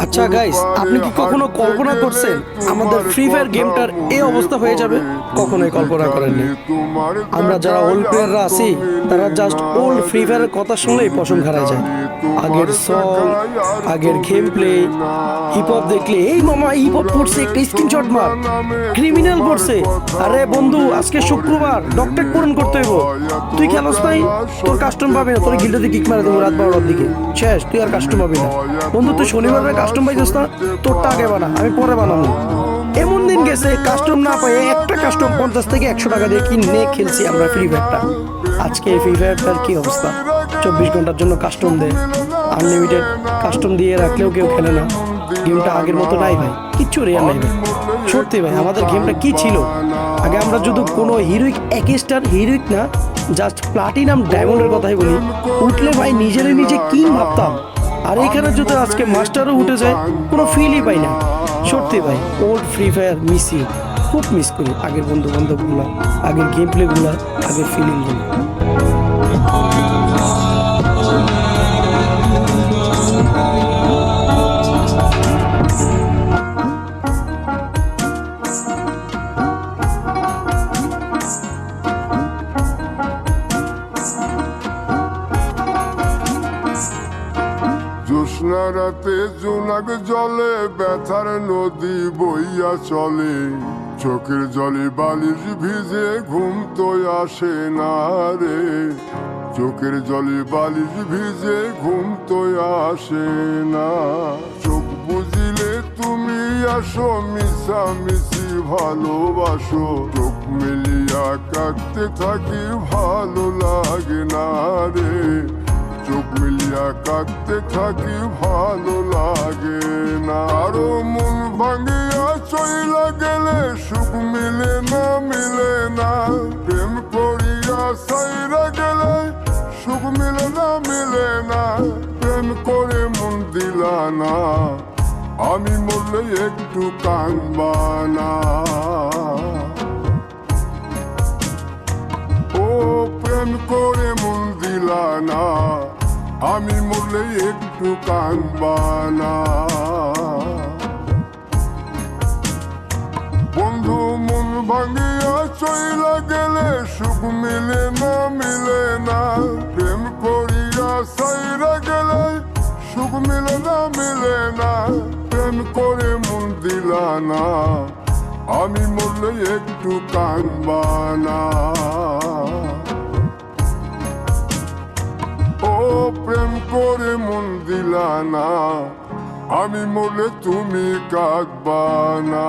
আচ্ছা গাইস, আপনি কি কখনো কল্পনা করছেন আমাদের ফ্রি ফায়ার গেমটার এই অবস্থা হয়ে যাবে? কখনোই কল্পনা করেননি। আমরা যারা ওল্ড প্লেয়াররা আছি তারা জাস্ট ওল্ড ফ্রি ফায়ারের কথা শুনলেই পশম খারায় যায়। আগের সং, আগের গেম প্লে, হিপ হপ দেখলে এই মামা হিপ হপ পড়ছে, একটা স্ক্রিনশট মার, ক্রিমিনাল পড়ছে। আরে বন্ধু, আজকে শুক্রবার, ডকটেক পূরণ করতে হইব। তুই খেলোস নাই, তোর কাস্টম পাবি না, তোর গিল্ডে কিক মারে দেবো রাত 12টার দিকে, শেষ, তুই আর কাস্টম পাবি না। বন্ধু তুই শনিবার কাস্টম পাইছিস না, তোরটা আগে বানা, আমি পরে বানাবো। এমন দিন গেছে কাস্টম না পাই, একটা কাস্টম 50 থেকে 100 টাকা দিয়ে কিনে খেলছি আমরা ফ্রি ফায়ারটা। আজকে এই ফ্রি ফায়ারটার কি অবস্থা? 24 ঘন্টার জন্য কাস্টম দেয়, আনলিমিটেড কাস্টম দিয়ে রাখলেও কেউ খেলে না। গেমটা আগের মতো নাই ভাই, কিচ্ছু রেয়ার নাই ভাই। সত্যি ভাই, আমাদের গেমটা কি ছিল আগে? আমরা যদি কোনো হিরোইক, এক স্টার হিরোইক না, জাস্ট প্লাটিনাম ডায়মন্ডের কথাই বলি, উঠলে ভাই নিজেরে নিজে কিং ভাবতাম। আর এইখানে যদি আজকে মাস্টারও উঠে যায়, কোনো ফিলই পাই না। সত্যি ভাই, old Free Fire miss you, খুব মিস করি আগের বন্ধু বান্ধবগুলো, আগের গেম প্লেগুলো, আগের ফিলিংগুলো। জ্যোৎস্না রাতে জোনাক জলে ব্যথার নদী বইয়া চলে, চোখের জলে বালিশ ভিজে ঘুম তো আসে না রে, চোখের জলে বালিশ ভিজে ঘুম তো আসে না। চোখ বুঝিলে তুমি আসো, মিশামিশি ভালোবাসো, চোখ মিলিয়া কাঁদতে থাকি ভালো লাগে না রে, চোখ মিলিয়া কাঁদতে থাকি ভালো লাগে না। আরো মন ভাঙিয়া চইলা গেলে সুখ মিলে না, মিলে না, প্রেম করিয়া সাইরা গেলে সুখ মিলে না, মিলে না, প্রেম করে মন দিলা না, আমি মরলে একটু কাঁদবা না। ও প্রেম করে মন দিলা না, আমি মরলে একটু কাঁদবা না। বন্ধু মন ভাঙিয়া চইলা গেলে সুখ মিলে না, মিলে না, প্রেম করিয়া সাইরা গেলে সুখ মিলে না, মিলে না, প্রেম করে মন দিলা না, আমি মরলে একটু কাঁদবা না। ও প্রেম করে মন দিলা না, আমি মরলে তুমি কাঁদবা না।